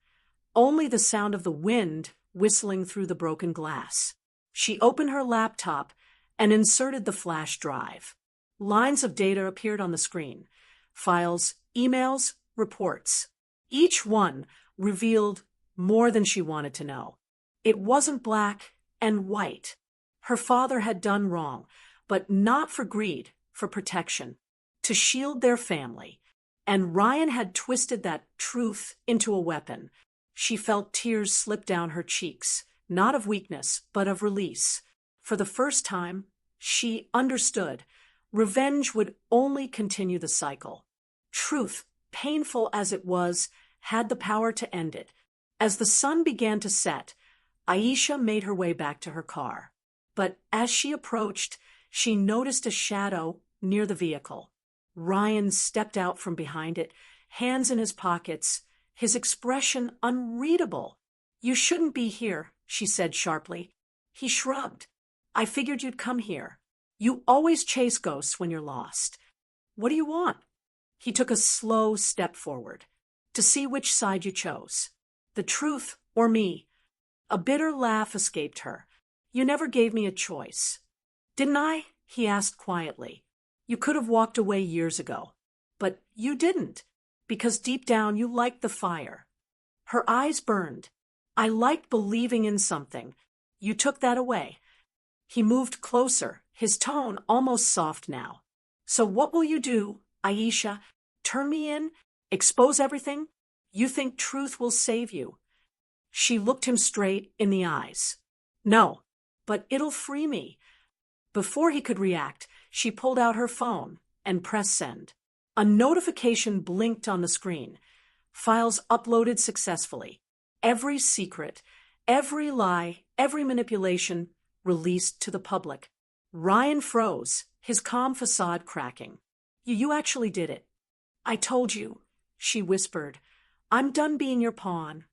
only the sound of the wind whistling through the broken glass. She opened her laptop and inserted the flash drive. Lines of data appeared on the screen. Files, emails, reports. Each one revealed more than she wanted to know. It wasn't black and white. Her father had done wrong, but not for greed, for protection, to shield their family. And Ryan had twisted that truth into a weapon. She felt tears slip down her cheeks, not of weakness, but of release. For the first time, she understood. Revenge would only continue the cycle. Truth, painful as it was, had the power to end it. As the sun began to set, Aisha made her way back to her car. But as she approached, she noticed a shadow near the vehicle. Ryan stepped out from behind it, hands in his pockets, his expression unreadable. "You shouldn't be here," she said sharply. He shrugged. "I figured you'd come here. You always chase ghosts when you're lost. What do you want?" He took a slow step forward. "To see which side you chose. The truth or me." A bitter laugh escaped her. "You never gave me a choice." "Didn't I?" he asked quietly. "You could have walked away years ago. But you didn't, because deep down you liked the fire." Her eyes burned. "I liked believing in something. You took that away." He moved closer, his tone almost soft now. "So what will you do, Aisha? Turn me in? Expose everything? You think truth will save you?" She looked him straight in the eyes. "No, but it'll free me." Before he could react, she pulled out her phone and pressed send. A notification blinked on the screen. Files uploaded successfully. Every secret, every lie, every manipulation released to the public. Ryan froze, his calm facade cracking. You actually did it." I told you, she whispered. I'm done being your pawn.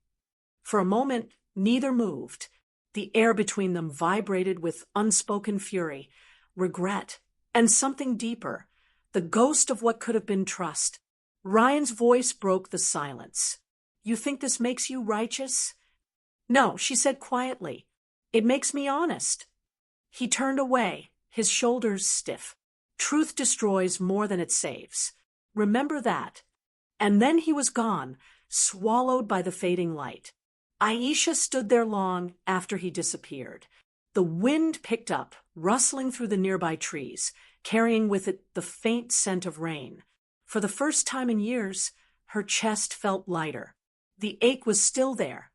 For a moment, neither moved. The air between them vibrated with unspoken fury, regret, and something deeper, the ghost of what could have been trust. Ryan's voice broke the silence. You think this makes you righteous? No, she said quietly. It makes me honest. He turned away, his shoulders stiff. Truth destroys more than it saves. Remember that. And then he was gone, swallowed by the fading light. Aisha stood there long after he disappeared. The wind picked up, rustling through the nearby trees, carrying with it the faint scent of rain. For the first time in years, her chest felt lighter. The ache was still there.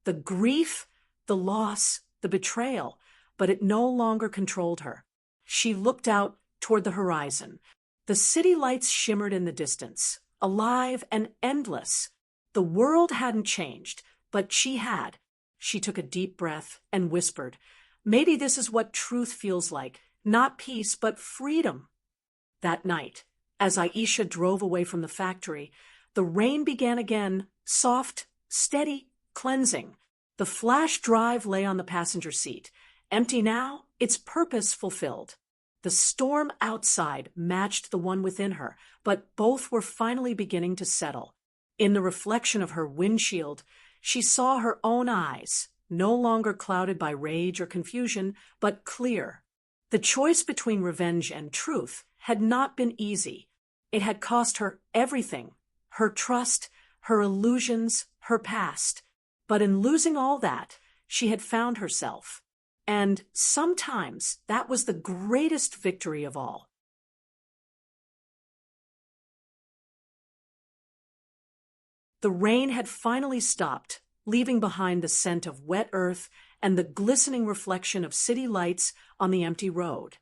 The grief, the loss, the betrayal, but it no longer controlled her. She looked out toward the horizon. The city lights shimmered in the distance, alive and endless. The world hadn't changed, but she had. She took a deep breath and whispered, maybe this is what truth feels like, not peace, but freedom. That night, as Aisha drove away from the factory, the rain began again, soft, steady, cleansing. The flash drive lay on the passenger seat, empty now, its purpose fulfilled. The storm outside matched the one within her, but both were finally beginning to settle. In the reflection of her windshield, she saw her own eyes, no longer clouded by rage or confusion, but clear. The choice between revenge and truth had not been easy. It had cost her everything, her trust, her illusions, her past. But in losing all that, she had found herself. And sometimes that was the greatest victory of all. The rain had finally stopped, leaving behind the scent of wet earth and the glistening reflection of city lights on the empty road.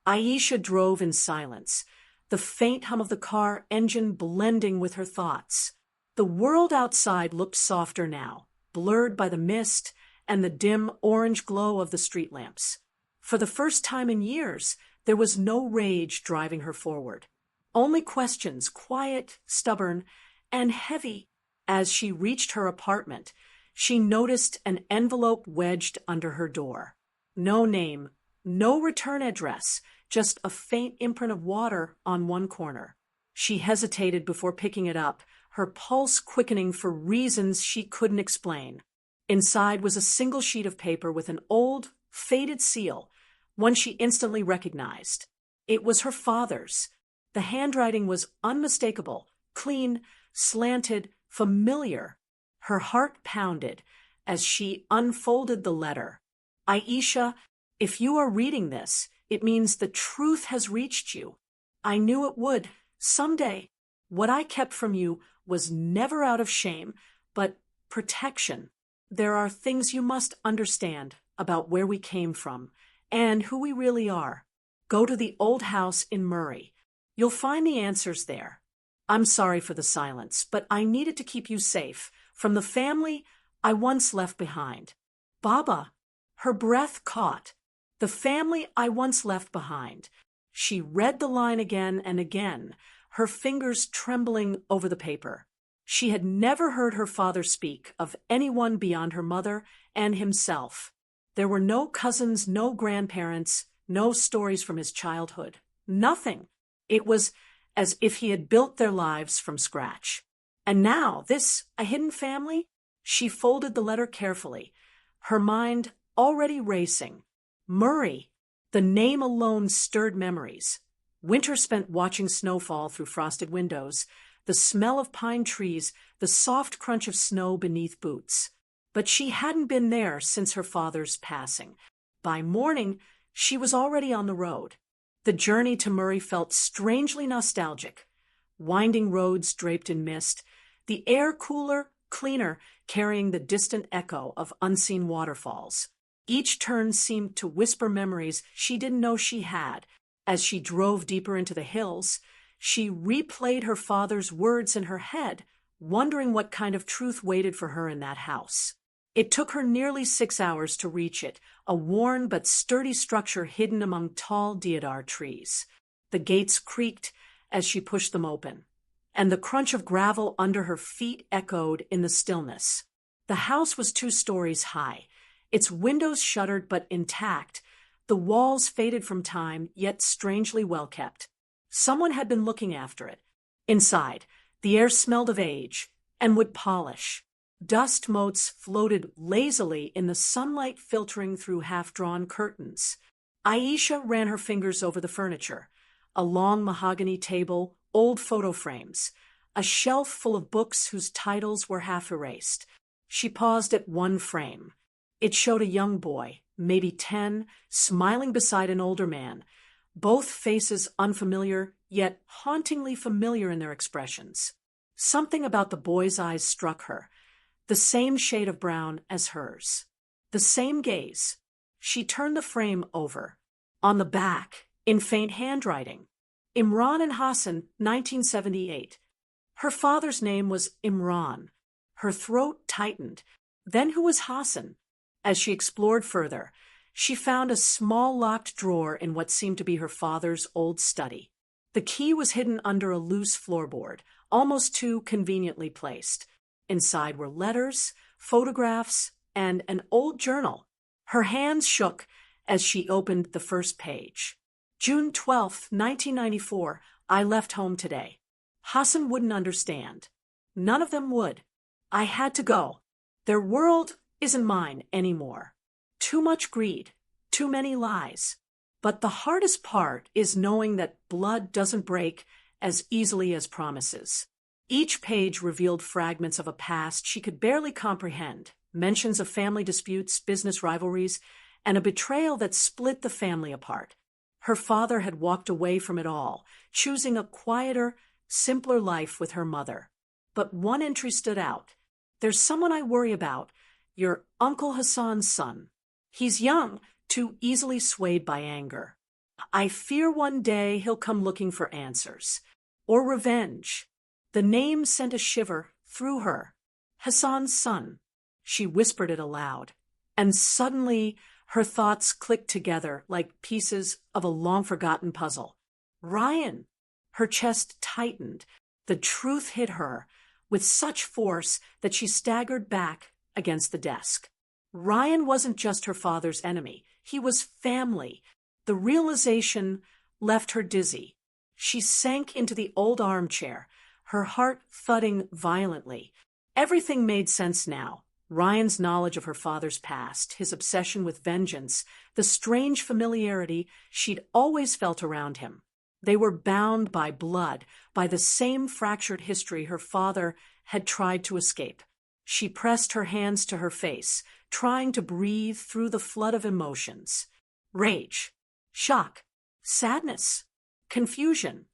Aisha drove in silence, the faint hum of the car engine blending with her thoughts. The world outside looked softer now, blurred by the mist and the dim orange glow of the street lamps. For the first time in years, there was no rage driving her forward. Only questions, quiet, stubborn, and heavy. As she reached her apartment, she noticed an envelope wedged under her door. No name, no return address, just a faint imprint of water on one corner. She hesitated before picking it up, her pulse quickening for reasons she couldn't explain. Inside was a single sheet of paper with an old, faded seal, one she instantly recognized. It was her father's. The handwriting was unmistakable, clean, slanted, familiar. Her heart pounded as she unfolded the letter. Aisha, if you are reading this, it means the truth has reached you. I knew it would, someday. What I kept from you was never out of shame, but protection. There are things you must understand about where we came from and who we really are. Go to the old house in Murray. You'll find the answers there. I'm sorry for the silence, but I needed to keep you safe from the family I once left behind. Baba, her breath caught. The family I once left behind. She read the line again and again, her fingers trembling over the paper. She had never heard her father speak of anyone beyond her mother and himself. There were no cousins, no grandparents, no stories from his childhood. Nothing. It was as if he had built their lives from scratch. And now, this, a hidden family? She folded the letter carefully, her mind already racing. Murray, the name alone stirred memories. Winter spent watching snowfall through frosted windows, the smell of pine trees, the soft crunch of snow beneath boots. But she hadn't been there since her father's passing. By morning, she was already on the road. The journey to Murray felt strangely nostalgic. Winding roads draped in mist, the air cooler, cleaner, carrying the distant echo of unseen waterfalls. Each turn seemed to whisper memories she didn't know she had. As she drove deeper into the hills, she replayed her father's words in her head, wondering what kind of truth waited for her in that house. It took her nearly 6 hours to reach it, a worn but sturdy structure hidden among tall deodar trees. The gates creaked as she pushed them open. and the crunch of gravel under her feet echoed in the stillness. The house was 2 stories high, its windows shuttered but intact, the walls faded from time, yet strangely well kept. Someone had been looking after it. Inside, the air smelled of age and wood polish. Dust motes floated lazily in the sunlight filtering through half-drawn curtains. Aisha ran her fingers over the furniture. A long mahogany table, old photo frames, a shelf full of books whose titles were half erased. She paused at one frame. It showed a young boy, maybe 10, smiling beside an older man, both faces unfamiliar, yet hauntingly familiar in their expressions. Something about the boy's eyes struck her. The same shade of brown as hers. The same gaze. She turned the frame over. On the back, in faint handwriting, Imran and Hassan, 1978. Her father's name was Imran. Her throat tightened. Then who was Hassan? As she explored further, she found a small locked drawer in what seemed to be her father's old study. The key was hidden under a loose floorboard, almost too conveniently placed. Inside were letters, photographs, and an old journal. Her hands shook as she opened the first page. June 12, 1994, I left home today. Hassan wouldn't understand. None of them would. I had to go. Their world isn't mine anymore. Too much greed, too many lies. But the hardest part is knowing that blood doesn't break as easily as promises. Each page revealed fragments of a past she could barely comprehend, mentions of family disputes, business rivalries, and a betrayal that split the family apart. Her father had walked away from it all, choosing a quieter, simpler life with her mother. But one entry stood out. There's someone I worry about, your Uncle Hassan's son. He's young, too easily swayed by anger. I fear one day he'll come looking for answers. Or revenge. The name sent a shiver through her. Hassan's son. She whispered it aloud. And suddenly her thoughts clicked together like pieces of a long-forgotten puzzle. Ryan. Her chest tightened. The truth hit her with such force that she staggered back against the desk. Ryan wasn't just her father's enemy. He was family. The realization left her dizzy. She sank into the old armchair, her heart thudding violently. Everything made sense now. Ryan's knowledge of her father's past, his obsession with vengeance, the strange familiarity she'd always felt around him. They were bound by blood, by the same fractured history her father had tried to escape. She pressed her hands to her face, trying to breathe through the flood of emotions. Rage, shock, sadness, confusion,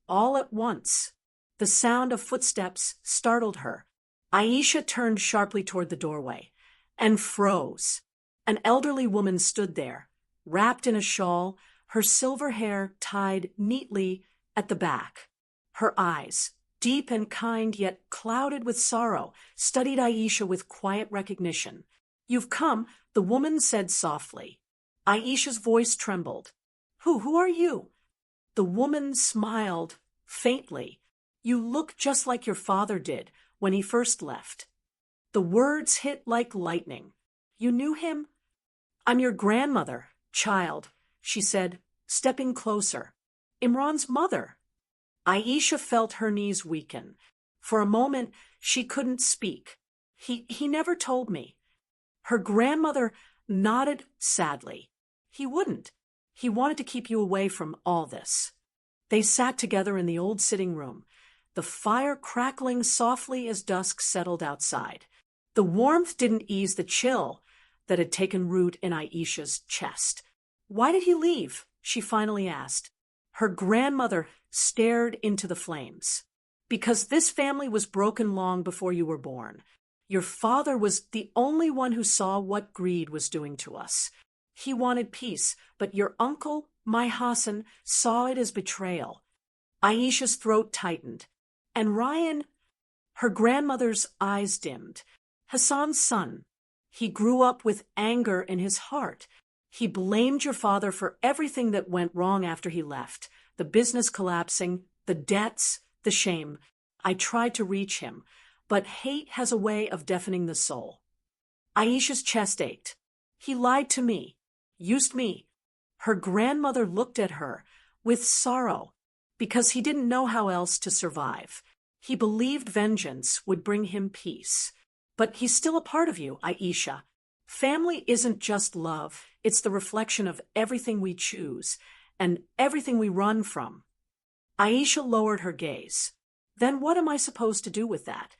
all at once. The sound of footsteps startled her. Aisha turned sharply toward the doorway and froze. An elderly woman stood there, wrapped in a shawl, her silver hair tied neatly at the back. Her eyes, deep and kind yet clouded with sorrow, studied Aisha with quiet recognition. "You've come," the woman said softly. Aisha's voice trembled. Who are you?" The woman smiled faintly. "You look just like your father did when he first left." The words hit like lightning. "You knew him?" "I'm your grandmother, child," she said, stepping closer. "Imran's mother." Aisha felt her knees weaken. For a moment, she couldn't speak. He never told me." Her grandmother nodded sadly. "He wouldn't. He wanted to keep you away from all this." They sat together in the old sitting room, the fire crackling softly as dusk settled outside. The warmth didn't ease the chill that had taken root in Aisha's chest. "Why did he leave?" she finally asked. Her grandmother stared into the flames. "Because this family was broken long before you were born. Your father was the only one who saw what greed was doing to us. He wanted peace, but your uncle, my Hassan, saw it as betrayal." Aisha's throat tightened. "And Ryan?" Her grandmother's eyes dimmed. "Hassan's son. He grew up with anger in his heart. He blamed your father for everything that went wrong after he left. The business collapsing, the debts, the shame. I tried to reach him, but hate has a way of deafening the soul. Aisha's chest ached. He lied to me, used me. Her grandmother looked at her with sorrow because he didn't know how else to survive. He believed vengeance would bring him peace. But he's still a part of you, Aisha. Family isn't just love, it's the reflection of everything we choose and everything we run from. Aisha lowered her gaze. Then what am I supposed to do with that?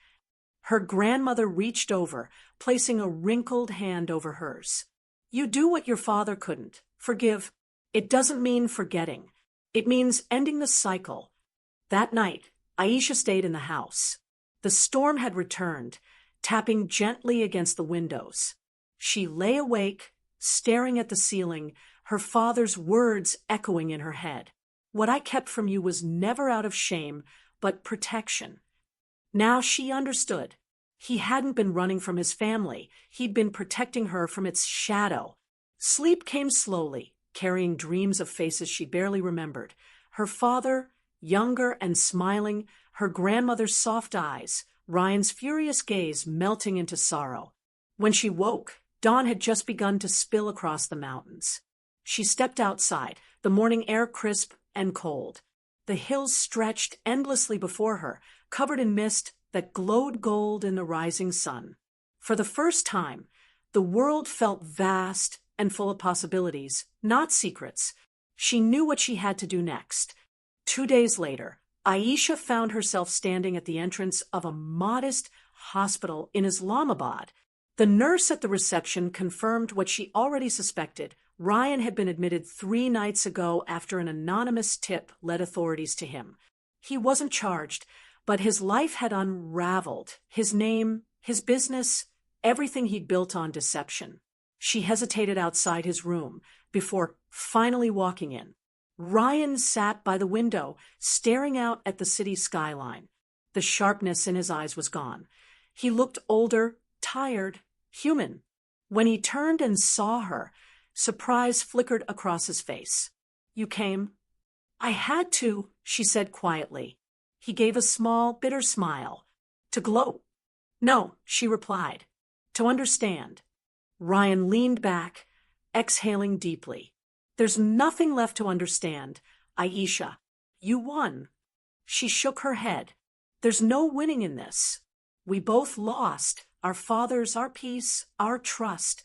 Her grandmother reached over, placing a wrinkled hand over hers. You do what your father couldn't. Forgive. It doesn't mean forgetting. It means ending the cycle. That night, Aisha stayed in the house. The storm had returned, tapping gently against the windows. She lay awake, staring at the ceiling, her father's words echoing in her head. What I kept from you was never out of shame, but protection. Now she understood. He hadn't been running from his family. He'd been protecting her from its shadow. Sleep came slowly, carrying dreams of faces she barely remembered. Her father, younger and smiling, her grandmother's soft eyes, Ryan's furious gaze melting into sorrow. When she woke, dawn had just begun to spill across the mountains. She stepped outside, the morning air crisp and cold. The hills stretched endlessly before her, covered in mist that glowed gold in the rising sun. For the first time, the world felt vast and full of possibilities, not secrets. She knew what she had to do next. 2 days later, Aisha found herself standing at the entrance of a modest hospital in Islamabad. The nurse at the reception confirmed what she already suspected. Ryan had been admitted 3 nights ago after an anonymous tip led authorities to him. He wasn't charged, but his life had unraveled. His name, his business, everything he'd built on deception. She hesitated outside his room before finally walking in. Ryan sat by the window, staring out at the city skyline. The sharpness in his eyes was gone. He looked older, tired, human. When he turned and saw her, surprise flickered across his face. You came? I had to, she said quietly. He gave a small, bitter smile. To gloat? No, she replied. To understand. Ryan leaned back, exhaling deeply. There's nothing left to understand, Aisha. You won. She shook her head. There's no winning in this. We both lost. Our fathers, our peace, our trust.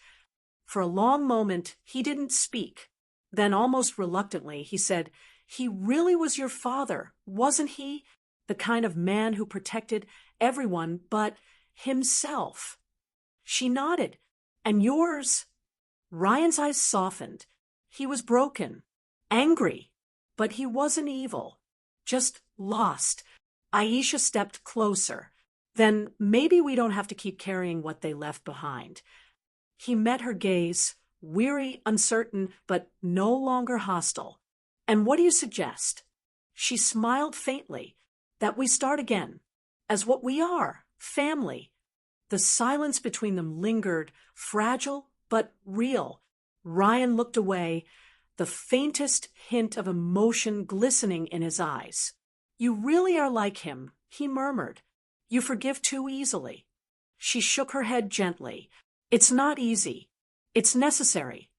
For a long moment, he didn't speak. Then, almost reluctantly, he said, He really was your father, wasn't he? The kind of man who protected everyone but himself. She nodded. And yours? Ryan's eyes softened. He was broken, angry, but he wasn't evil, just lost. Aisha stepped closer. Then maybe we don't have to keep carrying what they left behind. He met her gaze, weary, uncertain, but no longer hostile. And what do you suggest? She smiled faintly. That we start again, as what we are, family. The silence between them lingered, fragile but real. Ryan looked away, the faintest hint of emotion glistening in his eyes. You really are like him, he murmured. You forgive too easily. She shook her head gently. It's not easy. It's necessary.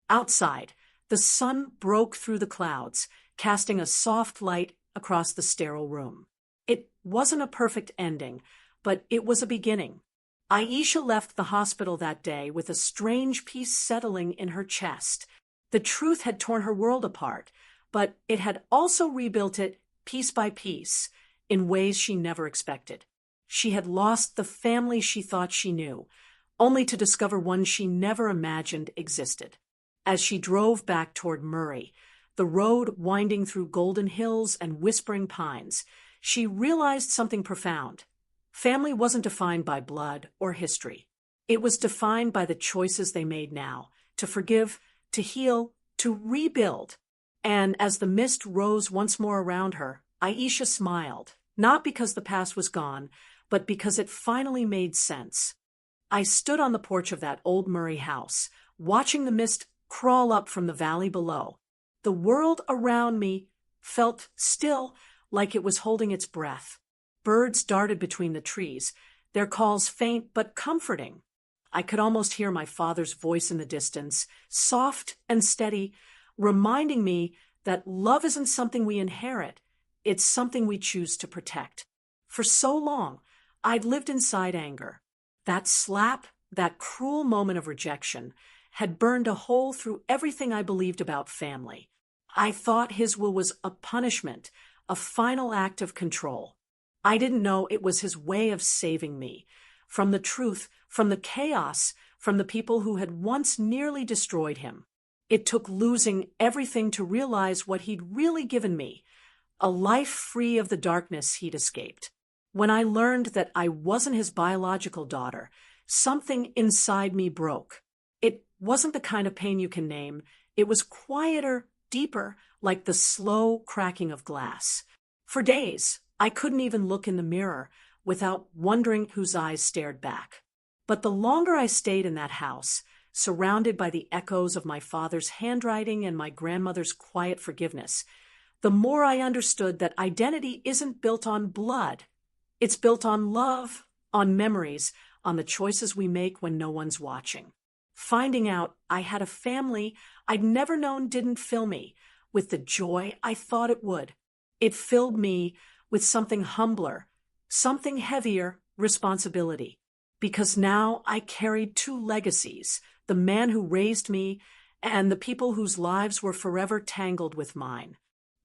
Outside, the sun broke through the clouds, casting a soft light across the sterile room. It wasn't a perfect ending, but it was a beginning. Aisha left the hospital that day with a strange peace settling in her chest. The truth had torn her world apart, but it had also rebuilt it piece by piece in ways she never expected. She had lost the family she thought she knew, only to discover one she never imagined existed. As she drove back toward Murray, the road winding through golden hills and whispering pines, she realized something profound. Family wasn't defined by blood or history. It was defined by the choices they made now, to forgive, to heal, to rebuild. And as the mist rose once more around her, Aisha smiled, not because the past was gone, but because it finally made sense. I stood on the porch of that old Murray house, watching the mist crawl up from the valley below. The world around me felt still, like it was holding its breath. Birds darted between the trees, their calls faint but comforting. I could almost hear my father's voice in the distance, soft and steady, reminding me that love isn't something we inherit, it's something we choose to protect. For so long, I'd lived inside anger. That slap, that cruel moment of rejection, had burned a hole through everything I believed about family. I thought his will was a punishment, a final act of control. I didn't know it was his way of saving me from the truth, from the chaos, from the people who had once nearly destroyed him. It took losing everything to realize what he'd really given me, a life free of the darkness he'd escaped. When I learned that I wasn't his biological daughter, something inside me broke. It wasn't the kind of pain you can name. It was quieter, deeper, like the slow cracking of glass. For days, I couldn't even look in the mirror without wondering whose eyes stared back. But the longer I stayed in that house, surrounded by the echoes of my father's handwriting and my grandmother's quiet forgiveness, the more I understood that identity isn't built on blood. It's built on love, on memories, on the choices we make when no one's watching. Finding out I had a family I'd never known didn't fill me with the joy I thought it would. It filled me with something humbler, something heavier, responsibility. Because now I carried two legacies, the man who raised me and the people whose lives were forever tangled with mine.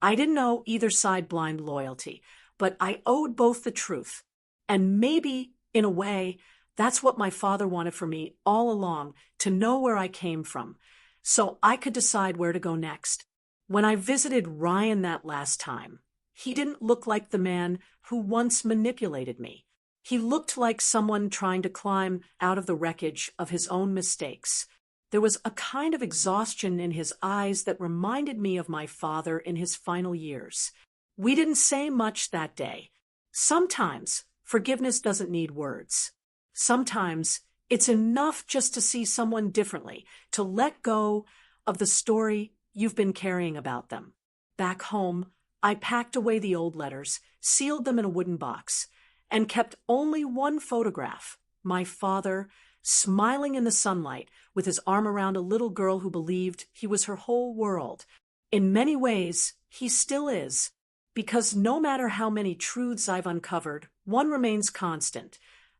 I didn't owe either side blind loyalty, but I owed both the truth. And maybe, in a way, that's what my father wanted for me all along, to know where I came from, so I could decide where to go next. When I visited Ryan that last time, he didn't look like the man who once manipulated me. He looked like someone trying to climb out of the wreckage of his own mistakes. There was a kind of exhaustion in his eyes that reminded me of my father in his final years. We didn't say much that day. Sometimes forgiveness doesn't need words. Sometimes it's enough just to see someone differently, to let go of the story you've been carrying about them. Back home, I packed away the old letters, sealed them in a wooden box, and kept only one photograph, my father, smiling in the sunlight with his arm around a little girl who believed he was her whole world. In many ways, he still is, because no matter how many truths I've uncovered, one remains constant.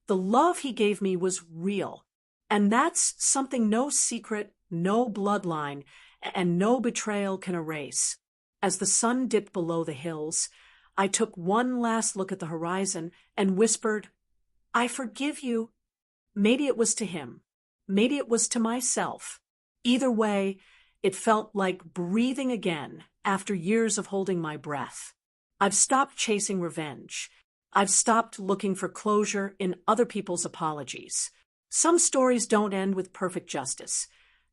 The love he gave me was real, and that's something no secret, no bloodline, and no betrayal can erase. As the sun dipped below the hills, I took one last look at the horizon and whispered, "I forgive you." Maybe it was to him. Maybe it was to myself. Either way, it felt like breathing again after years of holding my breath. I've stopped chasing revenge. I've stopped looking for closure in other people's apologies. Some stories don't end with perfect justice.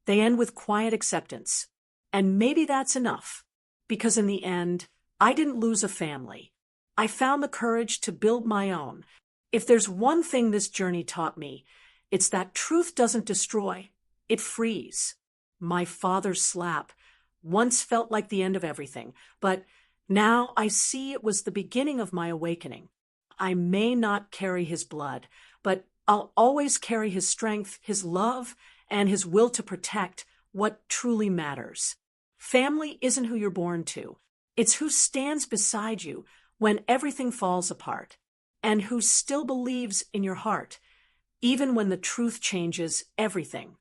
They end with quiet acceptance. And maybe that's enough, because in the end, I didn't lose a family. I found the courage to build my own. If there's one thing this journey taught me, it's that truth doesn't destroy, it frees. My father's slap once felt like the end of everything, but now I see it was the beginning of my awakening. I may not carry his blood, but I'll always carry his strength, his love, and his will to protect what truly matters. Family isn't who you're born to. It's who stands beside you when everything falls apart, and who still believes in your heart, even when the truth changes everything.